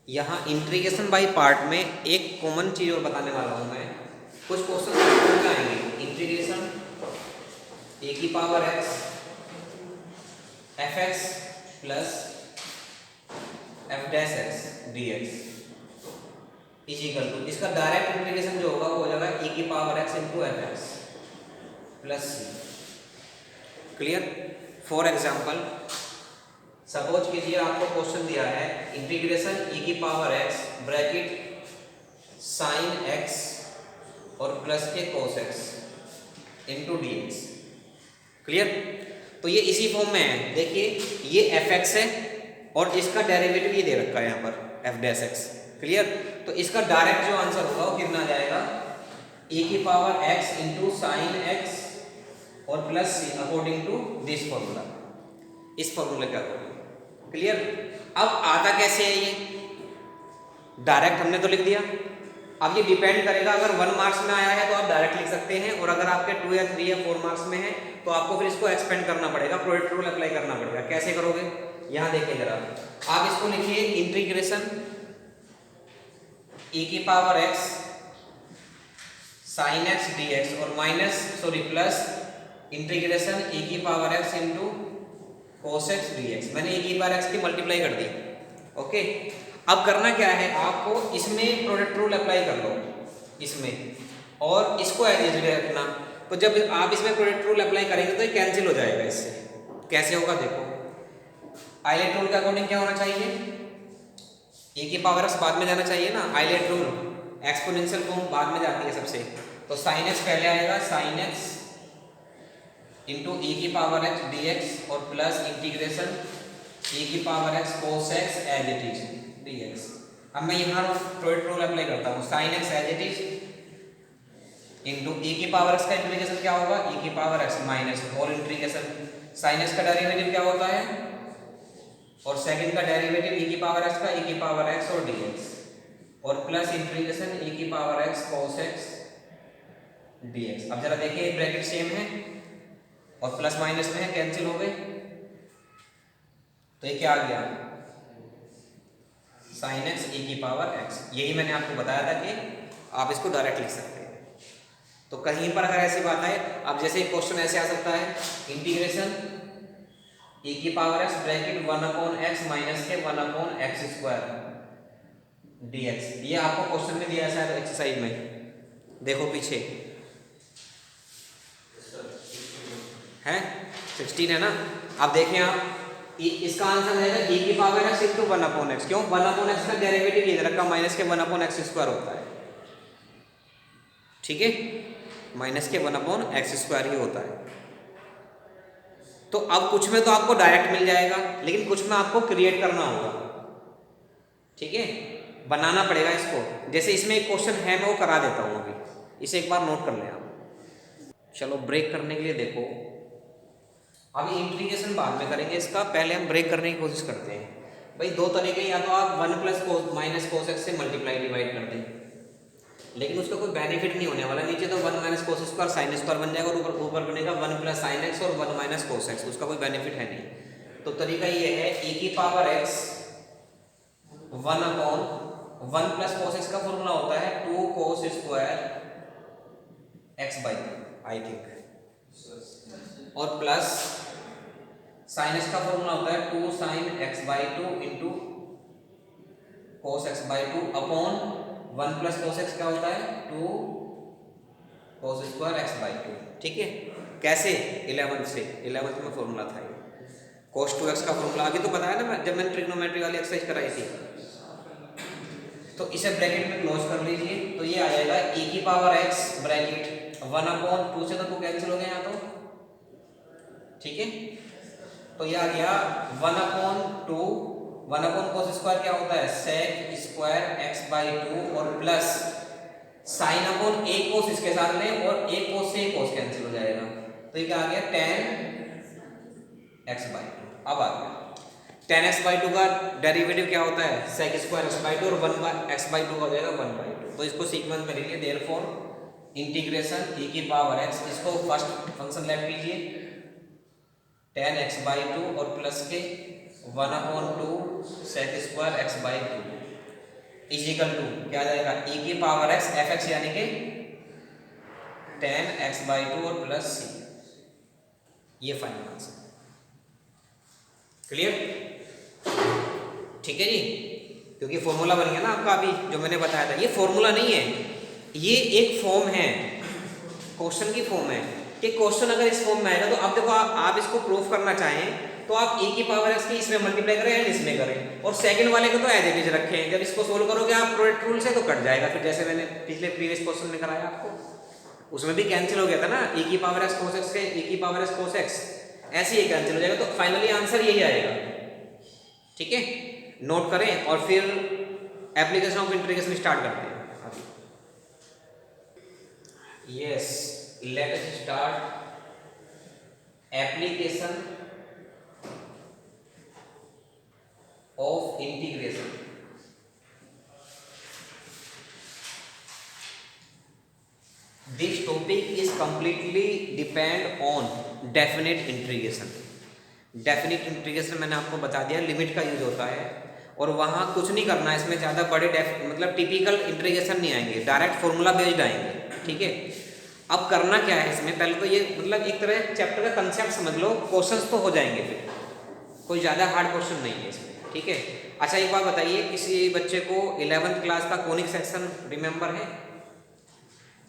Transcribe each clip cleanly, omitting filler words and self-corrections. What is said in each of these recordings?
यहाँ integration by part में एक कॉमन चीज़ और बताने वाला हूँ मैं। कुछ क्वेश्चन आएंगे, इंटीग्रेशन ए की power x f x plus f dash x d x is equal to, इसका डायरेक्ट इंटीग्रेशन जो होगा वो हो जाएगा ए की power x into f x plus c. Clear? For example suppose कीजिए आपको क्वेश्चन दिया है इंटीग्रेशन e की power x bracket sine x और प्लस के cos x into d x. Clear? तो ये इसी फॉर्म में है। देखिए ये fx है और इसका डेरिवेटिव ये दे रखा है यहाँ पर f डैश x। क्लियर? तो इसका डायरेक्ट जो आंसर होगा वो कितना जाएगा e की power x into sine x और plus c according to this formula, इस फॉर्मूले का। क्लियर? अब आता कैसे है ये? डायरेक्ट हमने तो लिख दिया। अब ये डिपेंड करेगा, अगर 1 मार्क्स में आया है तो आप डायरेक्ट लिख सकते हैं, और अगर आपके 2 या 3 या 4 मार्क्स में है तो आपको फिर इसको एक्सपेंड करना पड़ेगा, प्रोडक्ट रूल अप्लाई करना पड़ेगा। कैसे करोगे? यहाँ देखिए जरा, आप इसको लिखिए इंटीग्रेशन e की power x sine x dx और प्लस इंटीग्रेशन e की power x into cos x dx। मैंने e की पावर x की मल्टीप्लाई कर दी। ओके, अब करना क्या है, आपको इसमें प्रोडक्ट रूल अप्लाई कर लो इसमें, और इसको एज इट इज रखना। तो जब आप इसमें प्रोडक्ट रूल अप्लाई करेंगे तो ये कैंसिल हो जाएगा इससे। कैसे होगा देखो, आइलेट रूल के अकॉर्डिंग क्या होना चाहिए, e की पावर x बाद में जाना चाहिए ना। आइलेट रूल एक्सपोनेंशियल फॉर्म बाद में जाती है सबसे, तो साइन x पहले आएगा, साइन x इंटू e की पावर x dx और प्लस इंटीग्रेशन e की power x cos x as it is dx। अब मैं यहाँ प्रोडक्ट रूल अप्लाई करता हूँ, sine x as it is into e की पावर x का इंटीग्रेशन क्या होगा, e की पावर x माइनस और इंटीग्रेशन साइन x का डेरिवेटिव क्या होता है, और सेकंड का डेरिवेटिव e की पावर x का e की पावर x और dx और प्लस इंटीग्रेशन e की power x cos x dx। अब जरा देखिए ब्रैकेट सेम है और प्लस माइनस में है, कैंसिल हो गए, तो ये क्या आ गया, साइन एक्स e की पावर x। यही मैंने आपको बताया था कि आप इसको डायरेक्ट लिख सकते हैं। तो कहीं पर अगर ऐसी बात है, अब जैसे क्वेश्चन ऐसे आ सकता है इंटीग्रेशन e की power x bracket 1/x minus के 1/x स्क्वायर dx। ये आपको क्वेश्चन में दिया है शायद एक्सरसाइज में, देखो पीछे है 16 है ना। अब देखें आप इसका आंसर रहेगा e की पावर x इंटू 1/x। क्यों? 1/x का डेरिवेटिव ये रखा माइनस के 1/x स्क्वायर होता है। ठीक है, माइनस के 1/x स्क्वायर ही होता है। तो अब कुछ में तो आपको डायरेक्ट मिल जाएगा, लेकिन कुछ में आपको क्रिएट करना होगा। ठीक है, बनाना पड़ेगा इसको। जैसे इसमें एक क्वेश्चन है, मैं वो करा देता हूँ अभी, इसे एक बार नोट कर लें आप। चलो ब्रेक करने के लिए देखो, अभी इंटीग्रेशन बाद में करेंगे इसका, पहले हम ब्रेक करने की कोशिश करते हैं। भाई दो तरीके, या तो आप 1 प्लस माइनस कोस एक्स से मल्टीप्लाई डिवाइड कर दें, लेकिन उसका कोई बेनिफिट नहीं होने वाला। नीचे तो 1 minus cos square sine square बन जाएगा, और ऊपर बनेगा 1 प्लस साइन एक्स और 1 माइनस कोस एक्स, उसका कोई बेनिफिट है नहीं। तो तरीका ये है, e की power x 1/1 plus cos x का फॉर्मूला होता है 2 cos square x by I think, और प्लस साइन एक्स का फॉर्मूला होता है 2 sine x by 2 into cos x by 2 upon 1 plus cos x क्या होता है 2 कोस स्क्वायर x बाई 2। ठीक है, कैसे? 11th में फॉर्मूला था ये, कोस 2x का फॉर्मूला अभी तो बताया ना जब मैंने ट्रिग्नोमेट्री वाली एक्सरसाइज कराई थी। तो इसे ब्रैकेट में क्लोज कर लीजिए, तो ये आ जाएगा e की पावर x ब्रैकेट 1/2 से तो 2 कैंसिल हो गए यहाँ तो। ठीक है, तो ये आ गया 1/2, 1/cos स्क्वायर क्या होता है sec स्क्वायर x बाई 2 और प्लस साइन अपॉन एक कोस इसके साथ में, और एक कोस से एक कोस कैंसिल हो जाएगा, तो ये क्या आ गया tan x बाई 2। अब आ गया tan x बाई 2 का डेरिवेटिव क्या होता है sec स्क्वायर x बाई 2 और 1/x बाई 2 हो जाएगा 1/2। तो इसको सीक्वेंस में लिखिए, देयरफॉर इंटीग्रेशन e की पावर x, इसको फर्स्ट फंक्शन लेट कीजिए tan x बाई 2 और प्लस के 1/2 sec square x by 2 is equal to क्या आ जाएगा e की पावर x fx यानी कि 10x/2 और प्लस c, ये फाइनल आंसर। क्लियर? ठीक है जी, क्योंकि फॉर्मूला बन गया ना आपका अभी जो मैंने बताया था। ये फॉर्मूला नहीं है, ये एक फॉर्म है, क्वेश्चन की फॉर्म है कि क्वेश्चन अगर इस फॉर्म में आएगा तो अब देखो आप इसको प्रूफ करना चाहें तो आप e की पावर x की इसमें मल्टीप्लाई करें एंड इसमें करें, और सेकंड वाले को तो एज इट इज रखें। जब इसको सोल्व करोगे आप प्रोडक्ट रूल से तो कट जाएगा, फिर जैसे मैंने पिछले प्रीवियस क्वेश्चन में कराया आपको, उसमें भी कैंसिल हो गया था ना, e की पावर x cos x के e की पावर x cos x, ऐसे ही कैंसिल हो जाएगा। तो फाइनली आंसर यही आएगा। ठीक है, नोट करें और फिर एप्लीकेशन ऑफ इंटीग्रेशन स्टार्ट करते हैं अभी। Yes, let us start application of integration. This topic is completely depend on definite integration. Definite integration मैंने आपको बता दिया, लिमिट का यूज होता है और वहाँ कुछ नहीं करना है, इसमें ज़्यादा बड़े मतलब टिपिकल इंटीग्रेशन नहीं आएंगे, डायरेक्ट फॉर्मूला बेस्ड आएंगे। ठीक है, अब करना क्या है इसमें, पहले तो ये मतलब एक तरह चैप्टर का कंसेप्ट समझ लो, क्वेश्चंस तो हो जाएंगे, फिर कोई ज़्यादा हार्ड क्वेश्चन नहीं है इसमें। ठीक है, अच्छा एक बात बताइए, किसी बच्चे को 11th क्लास का कॉनिक सेक्शन रिमेंबर है?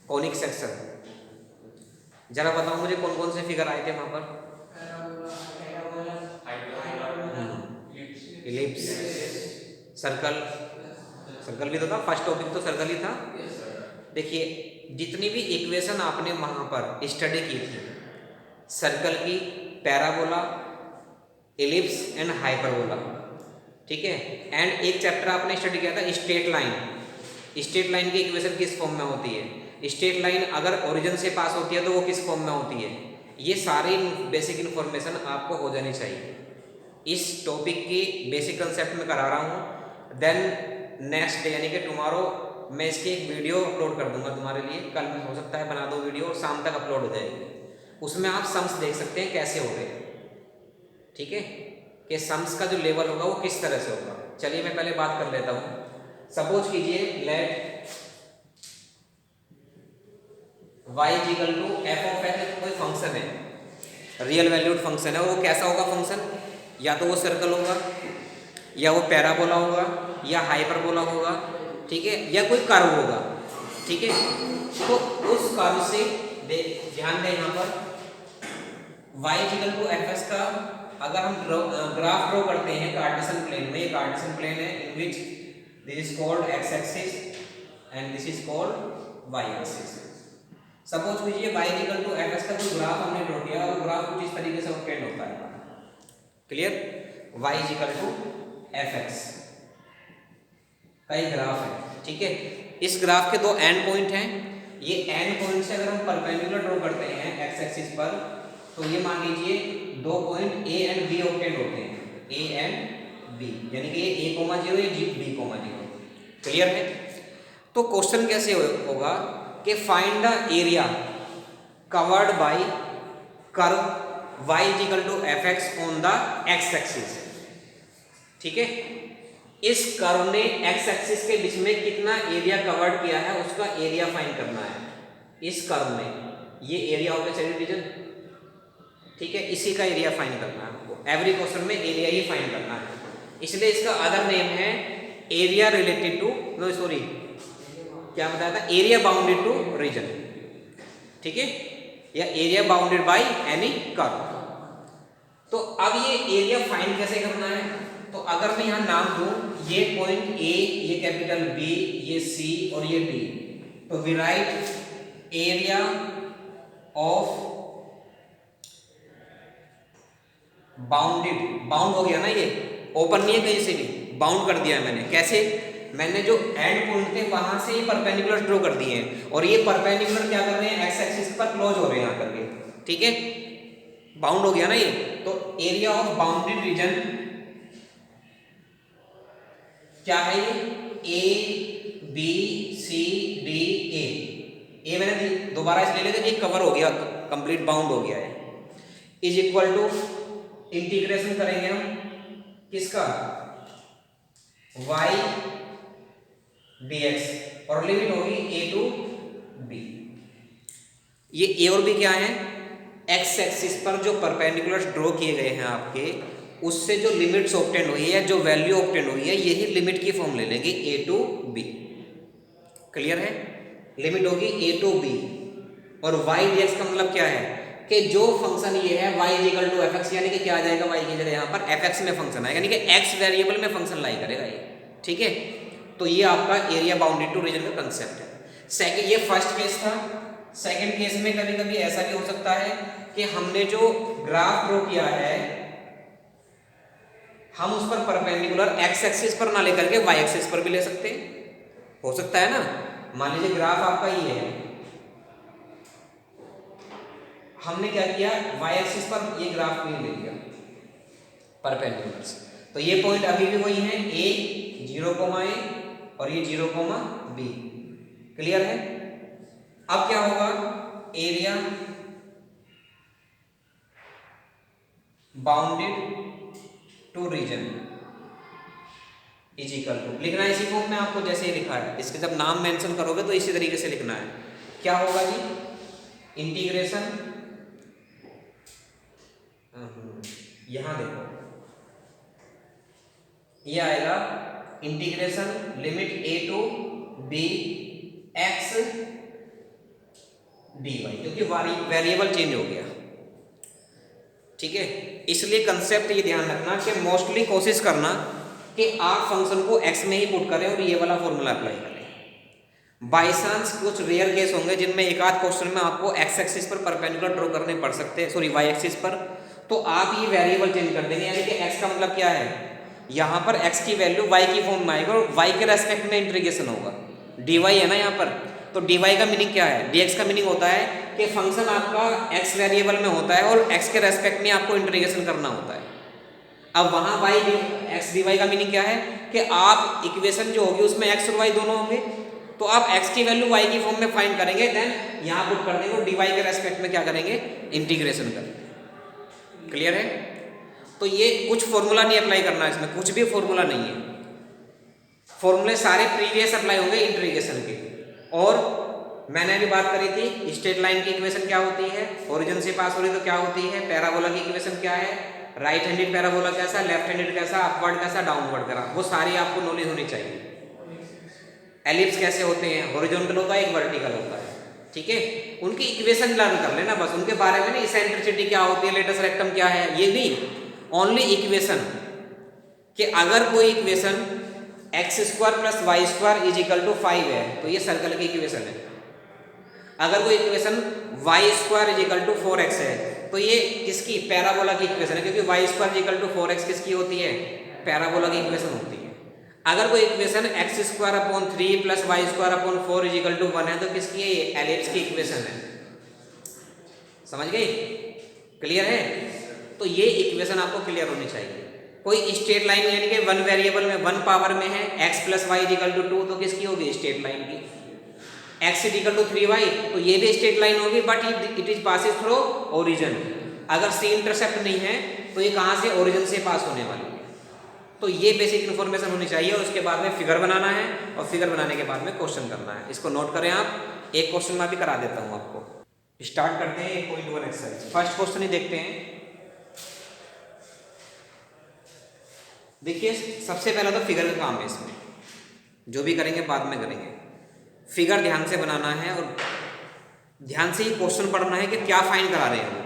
कॉनिक सेक्शन जरा बताओ मुझे, कौन कौन से फिगर आए थे वहां पर? इलिप्स, सर्कल, सर्कल भी तो था, फर्स्ट टॉपिक तो सर्कल ही था। देखिए जितनी भी इक्वेशन आपने वहां पर स्टडी की थी, सर्कल की, पैराबोला, इलिप्स एंड हाइपरबोला, ठीक है, एंड एक चैप्टर आपने स्टडी किया था स्ट्रेट लाइन। स्ट्रेट लाइन की इक्वेशन किस फॉर्म में होती है, स्ट्रेट लाइन अगर ओरिजिन से पास होती है तो वो किस फॉर्म में होती है, ये सारी बेसिक इन्फॉर्मेशन आपको हो जानी चाहिए। इस टॉपिक की बेसिक कंसेप्ट में करा रहा हूँ। देन नेक्स्ट डे यानी कि टुमारो मैं इसकी एक वीडियो अपलोड कर दूंगा तुम्हारे लिए, कल में हो सकता है बना दो वीडियो और शाम तक अपलोड हो जाएगी। उसमें आप सम्स देख सकते हैं कैसे हो गए, ठीक है, कि सम्स का जो लेवल होगा वो किस तरह से होगा। चलिए मैं पहले बात कर लेता हूँ। सपोज कीजिए let y equal to f of x, कोई फंक्शन है, रियल वैल्यूड फंक्शन है, और वो कैसा होगा फंक्शन, या तो वो सर्कल होगा, या वो पैराबोला होगा, या हाइपरबोला होगा, ठीक है, या कोई कर्व होगा, ठीक है। तो उस कर्व से ध्यान दें यहाँ पर y equal to f x का अगर हम ग्राफ ड्रॉ करते हैं कार्टेशियन प्लेन में, ये कार्टेशियन प्लेन है in which this is called x axis and this is called y axis. Suppose कीजिए y equal to f x का जो ग्राफ हमने ड्रॉ किया और ग्राफ कुछ इस तरीके से ऑब्टेन होता है, clear, y equal to f x का एक ग्राफ है, ठीक है। इस ग्राफ के दो एंड पॉइंट हैं, ये एंड पॉइंट से अगर हम परपेंडिकुलर ड्रॉ करते हैं x एक्सिस पर, तो ये मान लीजिए दो point a and b obtain होते हैं, a एंड b, यानी कि ये a, 0 ये b, 0, क्लियर है। तो क्वेश्चन कैसे होगा कि find the area covered by curve y equal to f x on the x axis, ठीक है। इस कर्व ने x एक्सिस के बीच में कितना एरिया कवर्ड किया है उसका एरिया फाइंड करना है। इस कर्व में ये एरिया हो गया साइड रीजन, ठीक है, इसी का एरिया फाइंड करना है आपको। एवरी क्वेश्चन में एरिया ही फाइंड करना है, इसलिए इसका अदर नेम है area related to, no sorry क्या बताया था, एरिया बाउंडेड टू रीजन, ठीक है, या area bounded by any curve. तो अब ये एरिया फाइंड कैसे करना है, तो अगर मैं यहां नाम दूं, ये पॉइंट A, ये कैपिटल B, ये C और ये D, तो we write area of bounded, bound हो गया ना, ये ओपन नहीं है कहीं से भी, बाउंड कर दिया है मैंने। कैसे, मैंने जो एंड पॉइंट थे वहां से ये परपेंडिकुलर ड्रॉ कर दिए हैं, और ये परपेंडिकुलर क्या कर रहे हैं, एक्स एक्सिस पर क्लोज हो रहे हैं यहां करके, ठीक है, बाउंड हो गया ना ये। तो एरिया ऑफ बाउंडेड रीजन क्या है, ये A B C D A मैंने दोबारा इस ले लेते, ये कवर हो गया, कंप्लीट बाउंड हो गया है, इज इक्वल टू इंटीग्रेशन करेंगे हम किसका, y dx और लिमिट होगी a टू b। ये a और b क्या है, x एक्सिस पर जो परपेंडिकुलर ड्रॉ किए गए हैं आपके, उससे जो लिमिट्स ऑब्टेन हुई है, जो वैल्यू ऑब्टेन हुई है, यही लिमिट की फॉर्म ले लेंगे a टू b। क्लियर है, लिमिट होगी a टू b। और y dx का मतलब क्या है कि जो फंक्शन ये है y इक्वल टू fx, यानी कि क्या आ जाएगा, y की जगह यहाँ पर fx में फंक्शन आएगा, यानी कि x वेरिएबल में फंक्शन लाई करेगा ये। ठीक है, तो ये आपका एरिया बाउंडेड टू रीजन का कंसेप्ट है। सेकंड, ये फर्स्ट केस था। सेकंड केस में कभी कभी ऐसा भी हो सकता है कि हमने जो ग्राफ ड्रॉ किया है, हम उस पर परपेंडिकुलर x एक्सिस पर ना लेकर के y एक्सिस पर भी ले सकते हैं, हो सकता है ना। मान लीजिए ग्राफ आपका ये है, हमने क्या किया, y एक्सिस पर ये ग्राफ भी ले लिया परपेंडिकुलर से, तो ये पॉइंट अभी भी वही है, a 0, a और ये 0, b। क्लियर है। अब क्या होगा, area bounded to region is equal to, लिखना है इसी फॉर्म में आपको जैसे ही लिखा है, इसके जब नाम मेंशन करोगे तो इसी तरीके से लिखना है। क्या होगा जी, इंटीग्रेशन, यहां देखो ये आएगा integration limit a to b x dy, क्योंकि वेरिएबल चेंज हो गया। ठीक है, इसलिए कंसेप्ट ये ध्यान रखना कि मोस्टली कोशिश करना कि आप फंक्शन को x में ही पुट करें और ये वाला फॉर्मूला अप्लाई करें। बाई चांस कुछ रेयर केस होंगे जिनमें एक आध क्वेश्चन में आपको x एक्सिस पर परपेंडिकुलर ड्रॉ करने पड़ सकते हैं, सॉरी y एक्सिस पर, तो आप ये वेरिएबल चेंज कर देंगे, यानी कि x का मतलब क्या है, यहाँ पर x की वैल्यू y की फॉर्म में आएगी और y के रेस्पेक्ट में इंटीग्रेशन होगा। dy है ना यहाँ पर, तो dy का मीनिंग क्या है, dx का मीनिंग होता है कि फंक्शन आपका x वेरिएबल में होता है और x के रेस्पेक्ट में आपको इंटीग्रेशन करना होता है। अब वहाँ y x dy का मीनिंग क्या है कि आप इक्वेशन जो होगी उसमें x और y दोनों होंगे, तो आप x की वैल्यू y की फॉर्म में फाइंड करेंगे, देन यहाँ पुट कर देंगे और dy के रेस्पेक्ट में क्या करेंगे, इंटीग्रेशन करेंगे। क्लियर है। तो ये कुछ फॉर्मूला नहीं अप्लाई करना है, इसमें कुछ भी फॉर्मूला नहीं है, फॉर्मूले सारे प्रीवियस अप्लाई होंगे इंटीग्रेशन के। और मैंने अभी बात करी थी स्ट्रेट लाइन की इक्वेशन क्या होती है, ओरिजिन से पास हो रही तो क्या होती है, पैराबोला की इक्वेशन क्या है, राइट हैंडेड पैराबोला कैसा, लेफ्ट हैंडेड कैसा, अपवर्ड कैसा, डाउनवर्ड कैसा, वो सारी आपको नॉलेज होनी चाहिए। एलिप्स कैसे होते हैं, हॉरिजॉन्टल होता है, एक वर्टिकल होता है। ठीक है, उनकी इक्वेशन लर्न कर लेना बस, उनके बारे में नहीं, इसेंट्रिसिटी क्या होती है, लेटस रेक्टम क्या है, ये नहीं, ओनली इक्वेशन कि अगर कोई equation x² + y² is equal to 5 है तो ये सर्कल की इक्वेशन है। अगर कोई equation y² is equal to 4x है तो ये किसकी, पैराबोला की इक्वेशन है, क्योंकि y² is equal to 4x किसकी होती है, पैराबोला की इक्वेशन होती है। अगर कोई equation x² + 3 + y² 4 is equal to 1 है तो किसकी है, ये एलिप्स की इक्वेशन है। समझ गए, क्लियर है। तो ये इक्वेशन आपको क्लियर होनी चाहिए। कोई स्ट्रेट लाइन यानी कि वन वेरिएबल में, वन पावर में है, x + y = 2 तो किसकी होगी, स्ट्रेट लाइन की। x = 3y तो ये भी स्ट्रेट लाइन होगी, but it is passing through origin. अगर c इंटरसेप्ट नहीं है तो ये कहाँ से, ओरिजिन से पास होने वाली है। तो ये बेसिक इन्फॉर्मेशन होनी चाहिए, और उसके बाद में फिगर बनाना है, और फिगर बनाने के बाद में क्वेश्चन करना है। इसको नोट करें आप, एक क्वेश्चन मैं भी करा देता हूँ आपको। स्टार्ट करते हैं 1.1 एक्सरसाइज। फर्स्ट क्वेश्चन ही देखते हैं। देखिए सबसे पहला तो फिगर का काम है, इसमें जो भी करेंगे बाद में करेंगे। फिगर ध्यान से बनाना है और ध्यान से ही क्वेश्चन पढ़ना है कि क्या फाइंड करा रहे हैं वो।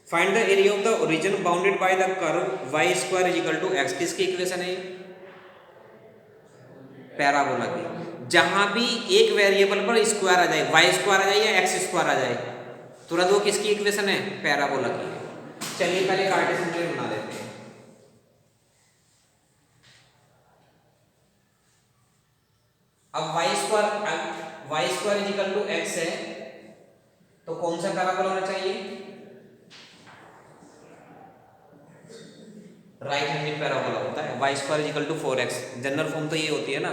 Find the area of the origin bounded by the curve y² = x। किसकी इक्वेशन है, पैराबोला की। जहां भी एक वेरिएबल पर स्क्वायर आ जाए, y² आ जाए या x² आ जाए, तुरंत वो किसकी इक्वेशन है, पैराबोला की है। चलिए पहले कार्टेशियन प्लेन बना देते हैं। अब y² = x है तो कौन सा पैराबोला होना चाहिए, राइट हैंडेड पैराबोला होता है। y² = 4x, जनरल फॉर्म तो ये होती है ना,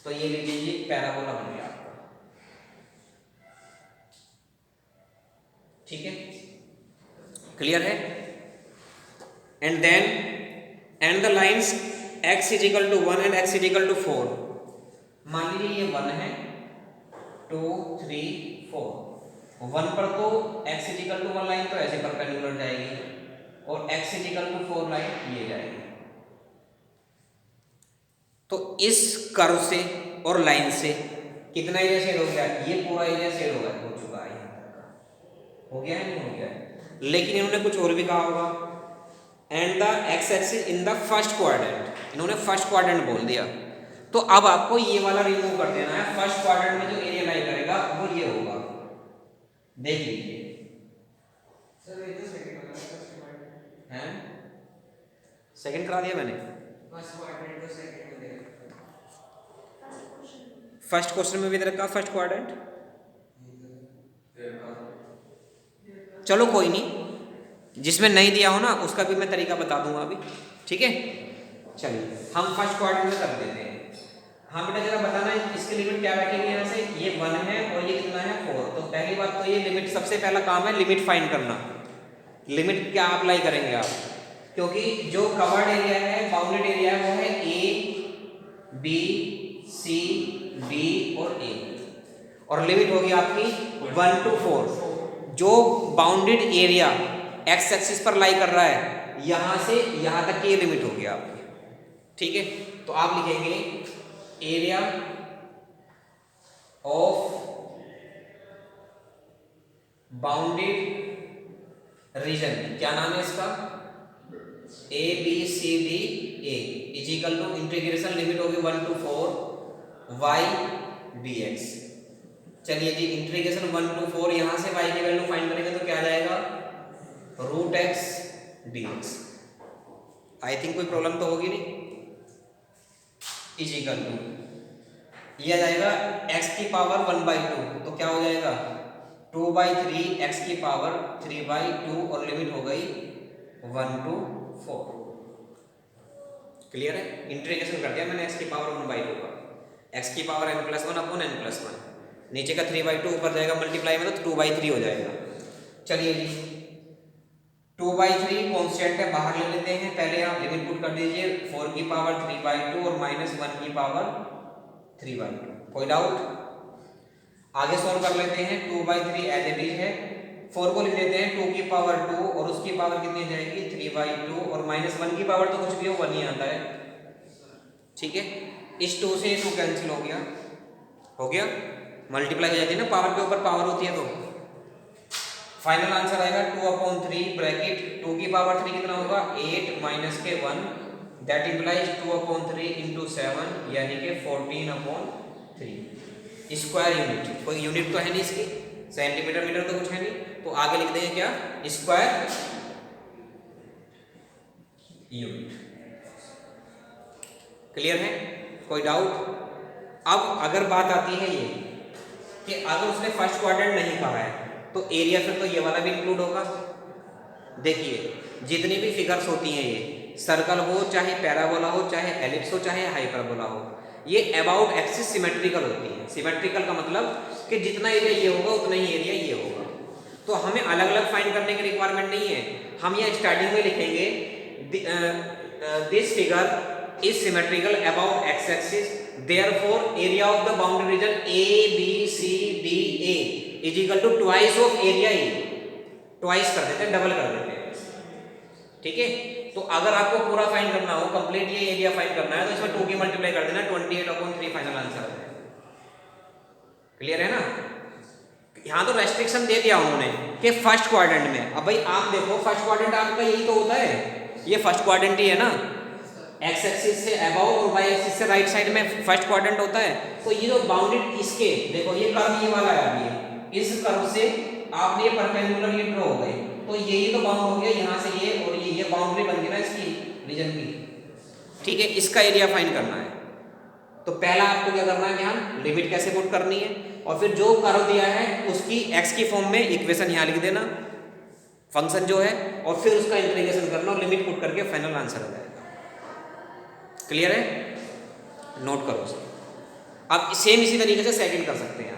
तो ये लीजिए ये पैराबोला बन गया आपका। ठीक है, क्लियर है। And then the lines x = 1 and x = 4 मान लीजिए ये 1 है, 2 3 4, 1 पर तो x इजिकल टू 1 लाइन तो ऐसे परपेंडिकुलर जाएगी और x इजिकल टू 4 लाइन ये जाएगी। तो इस कर्व से और लाइन से कितना एरिया शेड हो गया? ये पूरा एरिया शेड हो चुका है, यहाँ तक का हो गया है, नहीं हो गया है? लेकिन इन्होंने कुछ और भी कहा होगा, and the x axis in the first quadrant, इन्होंने फर्स्ट क्वाड्रेंट बोल दिया। तो अब आपको ये वाला रिमूव कर देना है, फर्स्ट क्वाड्रेंट में जो एरिया लाई करेगा वो ये होगा, देख लीजिए सर ये तो सेकंड वाला फर्स्ट क्वाड्रेंट हैं, सेकंड करा दिया मैंने, फर्स्ट क्वाड्रेंट तो सेकंड में दे फर्स्ट क्वेश्चन में भी दे रखा फर्स्ट क्वाड्रेंट। चलो कोई नहीं, जिसमें नहीं दिया हो ना उसका भी मैं तरीका बता दूंगा अभी, ठीक है। चलिए हम फर्स्ट क्वाड्रेंट में कर देते हैं। हाँ बेटा जरा बताना इसकी लिमिट क्या बैठेगी, यहाँ से ये 1 है और ये कितना है 4। तो पहली बात तो ये लिमिट, सबसे पहला काम है लिमिट फाइंड करना। लिमिट क्या अप्लाई करेंगे आप, क्योंकि जो कवर्ड एरिया है, बाउंडेड एरिया है, वो है A B C D और A, और लिमिट होगी आपकी 1 to 4। जो बाउंडेड एरिया एक्स एक्सिस पर लाई कर रहा है, यहां से यहां तक की लिमिट होगी आपकी, ठीक है। तो आप लिखेंगे एरिया ऑफ बाउंडेड रीजन, क्या नाम है इसका, A B C D A is equal to integration limit होगी 1 to 4 y dx। चलिए जी इंटीग्रेशन 1 to 4, यहां से y की वैल्यू फाइंड करेंगे तो क्या आ जाएगा, √x dx। आई थिंक कोई प्रॉब्लम तो होगी नहीं, इज इक्वल टू ये आ जाएगा x की पावर 1/2, तो क्या हो जाएगा 2/3 x की पावर 3/2 और लिमिट हो गई 1 to 4। क्लियर है, इंटीग्रेशन कर दिया मैंने x की पावर 1/2 का, x की पावर n+1 अपॉन n+1, नीचे का 3/2 ऊपर जाएगा मल्टीप्लाई में तो 2/3 हो जाएगा। चलिए जी 2/3 कॉन्स्टेंट है, बाहर ले लेते हैं, पहले आप लिमिट पुट कर दीजिए 4 की पावर 3/2 और -1 की पावर 3/2। कोई डाउट, आगे सॉल्व कर लेते हैं। 2/3 एज इट इज है, 4 को लिख देते हैं 2 की पावर 2 और उसकी पावर कितनी जाएगी 3/2 और -1 की पावर तो कुछ भी हो 1 ही आता है, ठीक है। इस 2 से 2 कैंसिल हो गया, मल्टीप्लाई हो जाती है ना, पावर के ऊपर पावर होती है। तो फाइनल आंसर आएगा 2/3 ब्रैकेट 2 की पावर 3 कितना होगा 8 माइनस के 1, दैट इम्प्लाइज 2/3 इंटू 7 यानी कि 14/3 स्क्वायर यूनिट। कोई यूनिट तो है नहीं इसकी, सेंटीमीटर मीटर तो कुछ है नहीं, तो आगे लिख देंगे क्या, स्क्वायर यूनिट। क्लियर है, कोई डाउट। अब अगर बात आती है ये कि अगर उसने फर्स्ट क्वाड्रेंट नहीं कहा है तो एरिया फिर तो ये वाला भी इंक्लूड होगा। देखिए जितनी भी फिगर्स होती हैं, ये सर्कल हो चाहे पैराबोला हो चाहे एलिप्स हो चाहे हाइपरबोला हो, ये अबाउट एक्सिस सिमेट्रिकल होती है। सिमेट्रिकल का मतलब कि जितना एरिया ये होगा उतना ही एरिया ये होगा। तो हमें अलग अलग फाइंड करने की रिक्वायरमेंट नहीं है, हम यहाँ स्टार्टिंग में लिखेंगे this figure is symmetrical about x axis, therefore area of the boundary region A B C D A is equal to twice of area A, twice कर देते हैं, डबल कर देते हैं, ठीक है। तो अगर आपको पूरा फाइंड करना हो, कंप्लीट ये एरिया फाइंड करना है, तो इसमें 2 की मल्टीप्लाई कर देना, 28/3 फाइनल आंसर है। क्लियर है ना। यहाँ तो रेस्ट्रिक्शन दे दिया उन्होंने कि फर्स्ट क्वाड्रेंट में। अब भाई आप देखो फर्स्ट क्वाड्रेंट आपका यही तो होता है, ये फर्स्ट क्वाड्रेंट ही है ना, एक्स एक्सिस से अबव और वाई एक्सिस से राइट साइड में फर्स्ट क्वाड्रेंट होता है। तो ये जो बाउंडेड इसके देखो ये कर्व ये वाला है, अभी इस कर्व से आपने ये परपेंडिकुलर ये ड्रॉ हो गए, तो यही तो बाउंड हो गया यहाँ से ये, और ये बाउंड्री बन गई ना इसकी रीजन की, ठीक है। इसका एरिया फाइंड करना है, तो पहला आपको क्या करना है, ध्यान लिमिट कैसे पुट करनी है, और फिर जो कर्व दिया है उसकी एक्स की फॉर्म में इक्वेशन यहाँ लिख देना, फंक्शन जो है, और फिर उसका इंटीग्रेशन करना और लिमिट पुट करके फाइनल आंसर आ जाएगा। क्लियर है, नोट करो। अब सेम इसी तरीके से सेकंड कर सकते हैं।